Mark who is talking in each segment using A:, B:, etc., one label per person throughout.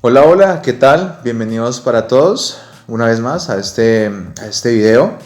A: Hola, hola, ¿qué tal? Bienvenidos para todos una vez más a este video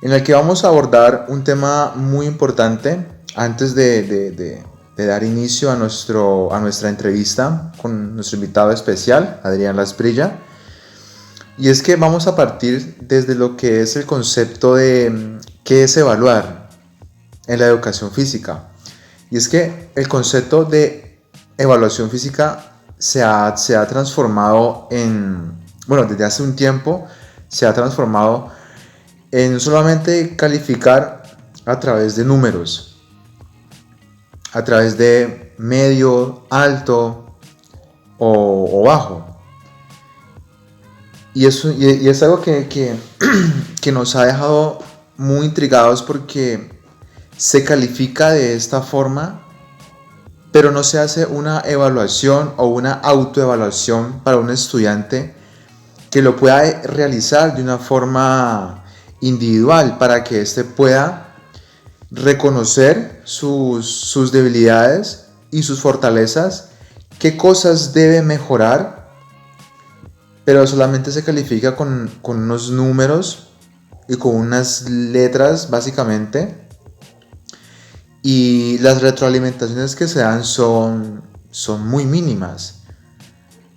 A: en el que vamos a abordar un tema muy importante antes de dar inicio a nuestra entrevista con nuestro invitado especial, Adrián Lasprilla. Y es que vamos a partir desde lo que es el concepto de qué es evaluar en la educación física. Y es que el concepto de evaluación física se ha transformado bueno, desde hace un tiempo se ha transformado en solamente calificar a través de números, a través de medio, alto o bajo. Y es algo que nos ha dejado muy intrigados porque se califica de esta forma, pero no se hace una evaluación o una autoevaluación para un estudiante que lo pueda realizar de una forma individual para que éste pueda reconocer sus debilidades y sus fortalezas, qué cosas debe mejorar, pero solamente se califica con unos números y con unas letras básicamente. Y las retroalimentaciones que se dan son muy mínimas.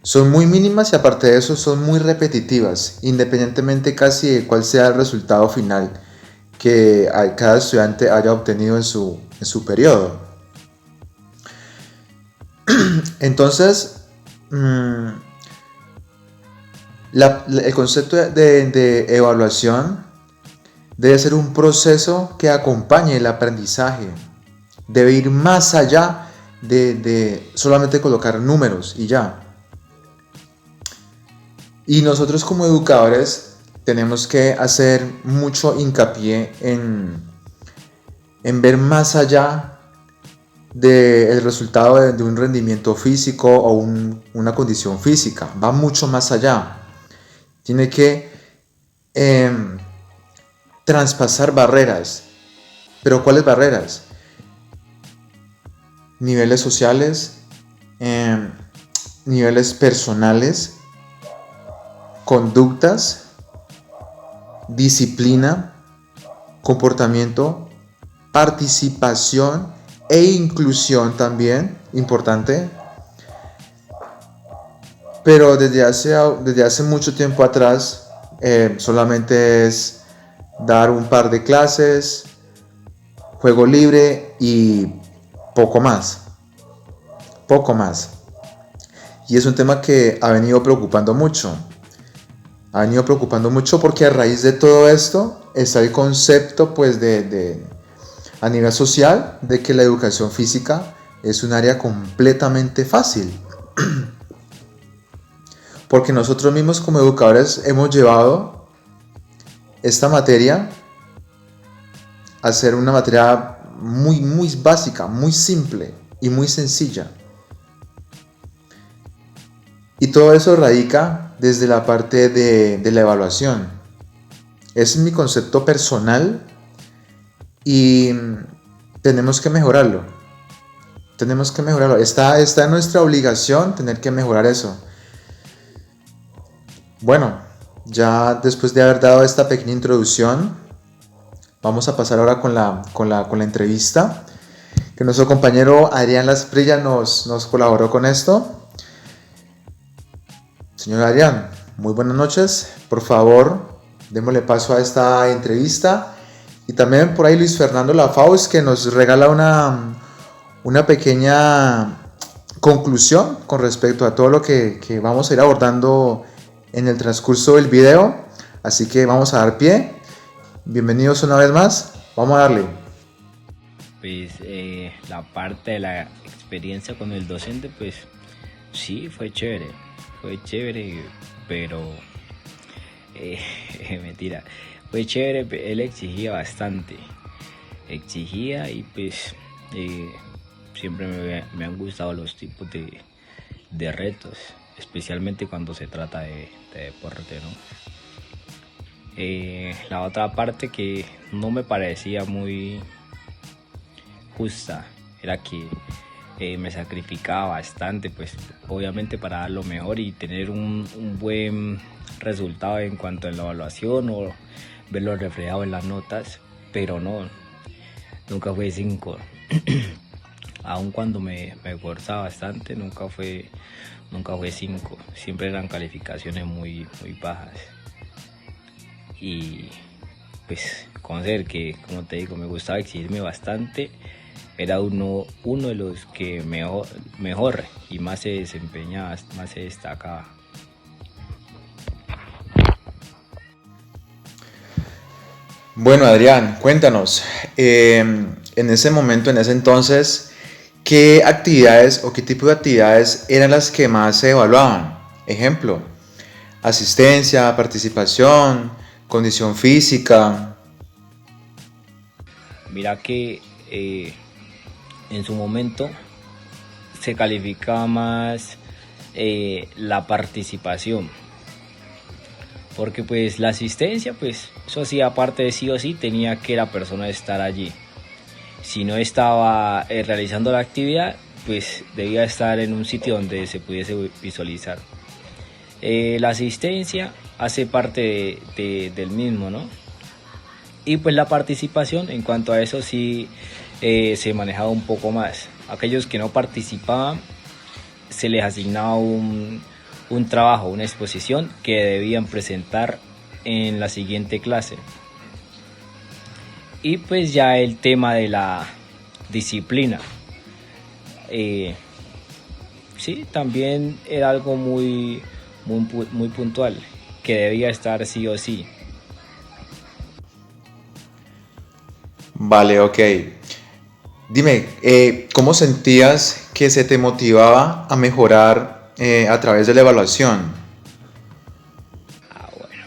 A: Son muy mínimas y aparte de eso son muy repetitivas, independientemente casi de cuál sea el resultado final que cada estudiante haya obtenido en su periodo. Entonces, el concepto de evaluación debe ser un proceso que acompañe el aprendizaje. Debe ir más allá de solamente colocar números y ya. Y nosotros como educadores tenemos que hacer mucho hincapié en ver más allá del resultado de un rendimiento físico o una condición física. Va mucho más allá. Tiene que eh, traspasar barreras. ¿Pero cuáles barreras? Niveles sociales, eh, niveles personales, conductas, disciplina, comportamiento, participación e inclusión también, importante. Pero desde hace mucho tiempo atrás solamente es dar un par de clases, juego libre y poco más. Poco más. Y es un tema que ha venido preocupando mucho. Ha venido preocupando mucho porque a raíz de todo esto está el concepto pues a nivel social de que la educación física es un área completamente fácil. Porque nosotros mismos como educadores hemos llevado esta materia a ser una materia muy, muy básica, muy simple y muy sencilla. Y todo eso radica desde la parte de la evaluación. Es mi concepto personal y tenemos que mejorarlo. Tenemos que mejorarlo. Está en nuestra obligación tener que mejorar eso. Bueno, ya después de haber dado esta pequeña introducción, vamos a pasar ahora con la entrevista. Que nuestro compañero Adrián Lasprilla nos colaboró con esto. Señor Adrián, muy buenas noches. Por favor, démosle paso a esta entrevista. Y también por ahí Luis Fernando Lafaus, que nos regala una pequeña conclusión con respecto a todo lo que vamos a ir abordando en el transcurso del video. Así que vamos a dar pie. Bienvenidos una vez más. Vamos a darle.
B: Pues la parte de la experiencia con el docente, pues sí, fue chévere, pero mentira, fue chévere, él exigía bastante, y pues siempre me han gustado los tipos de retos, especialmente cuando se trata de deporte, ¿no? La otra parte que no me parecía muy justa era que me sacrificaba bastante, pues obviamente para dar lo mejor y tener un buen resultado en cuanto a la evaluación o verlo reflejado en las notas, pero no, nunca fue 5. Aun cuando me esforzaba bastante, nunca fue 5. Siempre eran calificaciones muy bajas. Y pues con ser que, como te digo, me gustaba exigirme bastante, era uno de los que mejor y más se desempeñaba, más se destacaba.
A: Bueno, Adrián, cuéntanos, en ese momento, en ese entonces, ¿qué actividades o qué tipo de actividades eran las que más se evaluaban? Ejemplo, asistencia, participación, condición física.
B: Mira que en su momento se calificaba más la participación, porque pues la asistencia, pues eso sí, aparte de sí o sí, tenía que la persona estar allí. Si no estaba realizando la actividad, pues debía estar en un sitio donde se pudiese visualizar. La asistencia hace parte del mismo, ¿no? Y pues la participación, en cuanto a eso sí se manejaba un poco más. Aquellos que no participaban se les asignaba un trabajo, una exposición que debían presentar en la siguiente clase. Y pues ya el tema de la disciplina. Sí, también era algo muy puntual, que debía estar sí o sí.
A: Vale, ok. Dime, ¿cómo sentías que se te motivaba a mejorar a través de la evaluación?
B: Bueno,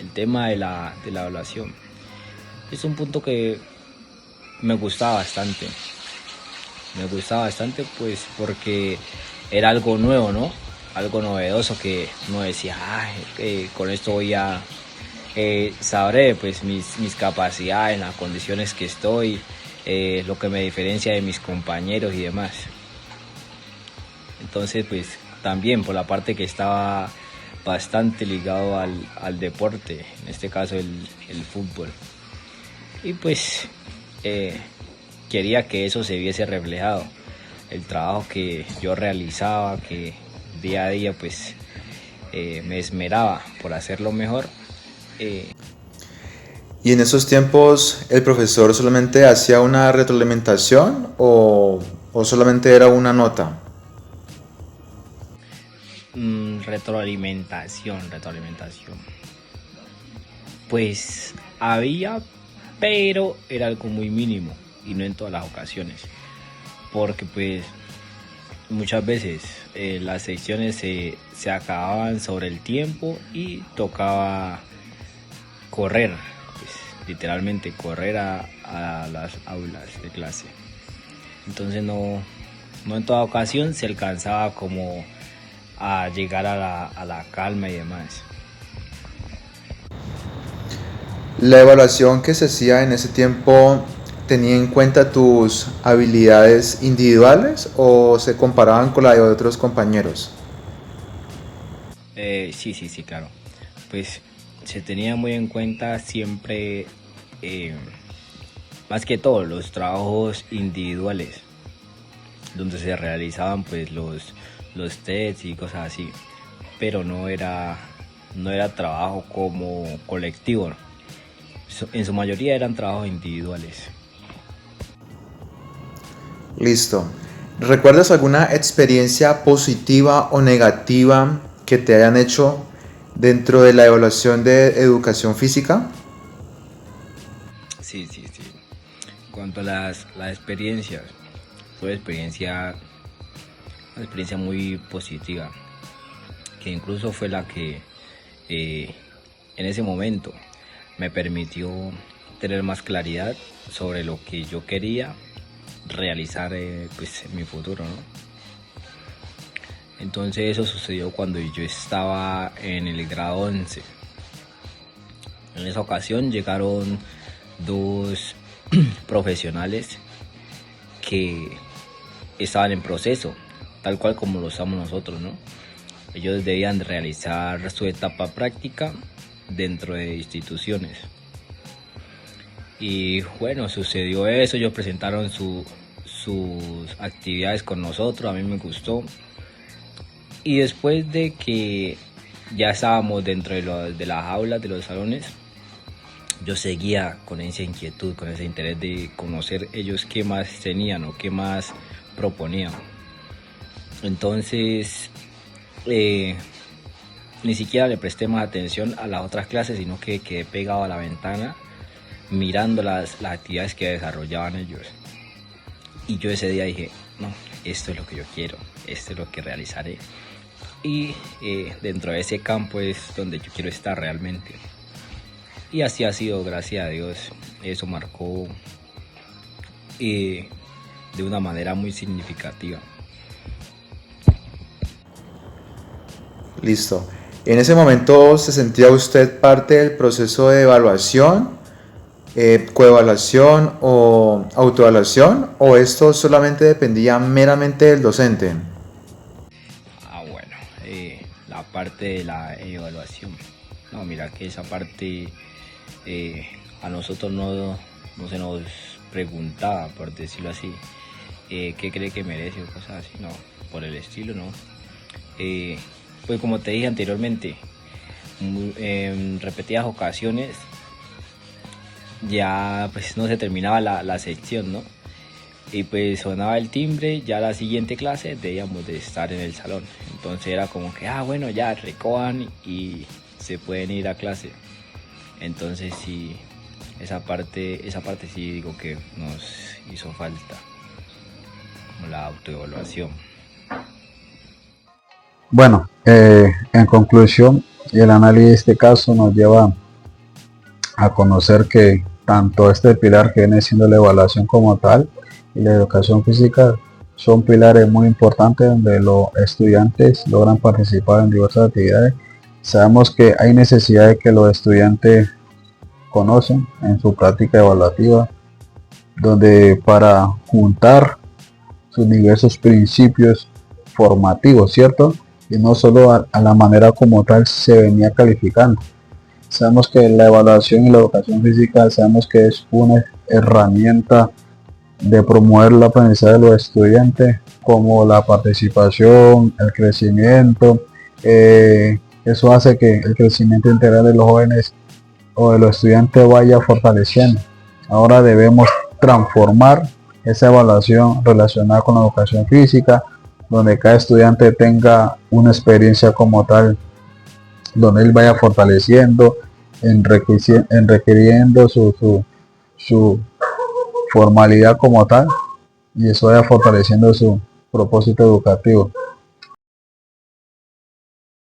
B: el tema de la evaluación es un punto que me gustaba bastante. Me gustaba bastante pues porque era algo nuevo, ¿no? Algo novedoso que uno decía, con esto voy a sabré pues mis capacidades, las condiciones que estoy, lo que me diferencia de mis compañeros y demás. Entonces pues también por la parte que estaba bastante ligado al deporte, en este caso el fútbol. Y pues quería que eso se viese reflejado, el trabajo que yo realizaba, que día a día pues me esmeraba por hacerlo mejor.
A: ¿Y en esos tiempos el profesor solamente hacía una retroalimentación o solamente era una nota?
B: Retroalimentación. Pues había, pero era algo muy mínimo y no en todas las ocasiones. Porque pues muchas veces las secciones se acababan sobre el tiempo y tocaba correr, pues, literalmente correr a las aulas de clase. Entonces no en toda ocasión se alcanzaba como a llegar a la calma y demás.
A: ¿La evaluación que se hacía en ese tiempo tenía en cuenta tus habilidades individuales o se comparaban con la de otros compañeros?
B: Sí, claro. Pues se tenía muy en cuenta siempre, más que todo, los trabajos individuales, donde se realizaban pues los tests y cosas así, pero no era trabajo como colectivo, ¿no? En su mayoría eran trabajos individuales.
A: Listo. ¿Recuerdas alguna experiencia positiva o negativa que te hayan hecho dentro de la evaluación de educación física?
B: Sí. En cuanto a las experiencias, fue una experiencia muy positiva, que incluso fue la que en ese momento me permitió tener más claridad sobre lo que yo quería realizar pues en mi futuro, ¿no? Entonces eso sucedió cuando yo estaba en el grado 11. En esa ocasión llegaron dos profesionales que estaban en proceso, tal cual como lo estamos nosotros, ¿no? Ellos debían realizar su etapa práctica dentro de instituciones. Y bueno, sucedió eso, ellos presentaron sus actividades con nosotros, a mí me gustó. Y después de que ya estábamos dentro de las aulas, de los salones, yo seguía con esa inquietud, con ese interés de conocer ellos qué más tenían o qué más proponían. Entonces, ni siquiera le presté más atención a las otras clases, sino que quedé pegado a la ventana mirando las actividades que desarrollaban ellos. Y yo ese día dije, no, esto es lo que yo quiero, esto es lo que realizaré. Y dentro de ese campo es donde yo quiero estar realmente. Y así ha sido, gracias a Dios. Eso marcó de una manera muy significativa.
A: Listo. ¿En ese momento se sentía usted parte del proceso de evaluación, coevaluación o autoevaluación, o esto solamente dependía meramente del docente?
B: Bueno, la parte de la evaluación. No, mira que esa parte a nosotros no se nos preguntaba, por decirlo así, qué cree que merece o cosas así, no, por el estilo, no. Pues como te dije anteriormente, en repetidas ocasiones ya pues no se terminaba la sección, ¿no? Y pues sonaba el timbre, ya la siguiente clase debíamos de estar en el salón. Entonces era como que, bueno, ya recojan y se pueden ir a clase. Entonces sí, esa parte sí digo que nos hizo falta, como la autoevaluación.
C: Bueno, en conclusión, el análisis de este caso nos lleva a conocer que tanto este pilar que viene siendo la evaluación como tal y la educación física son pilares muy importantes donde los estudiantes logran participar en diversas actividades. Sabemos que hay necesidad de que los estudiantes conocen en su práctica evaluativa, donde para juntar sus diversos principios formativos, ¿cierto? Y no solo a la manera como tal se venía calificando. Sabemos que la evaluación y la educación física, sabemos que es una herramienta de promover el aprendizaje de los estudiantes, como la participación, el crecimiento. Eso hace que el crecimiento integral de los jóvenes o de los estudiantes vaya fortaleciendo. Ahora debemos transformar esa evaluación relacionada con la educación física, donde cada estudiante tenga una experiencia como tal, donde él vaya fortaleciendo, requiriendo su formalidad como tal, y eso vaya fortaleciendo su propósito educativo.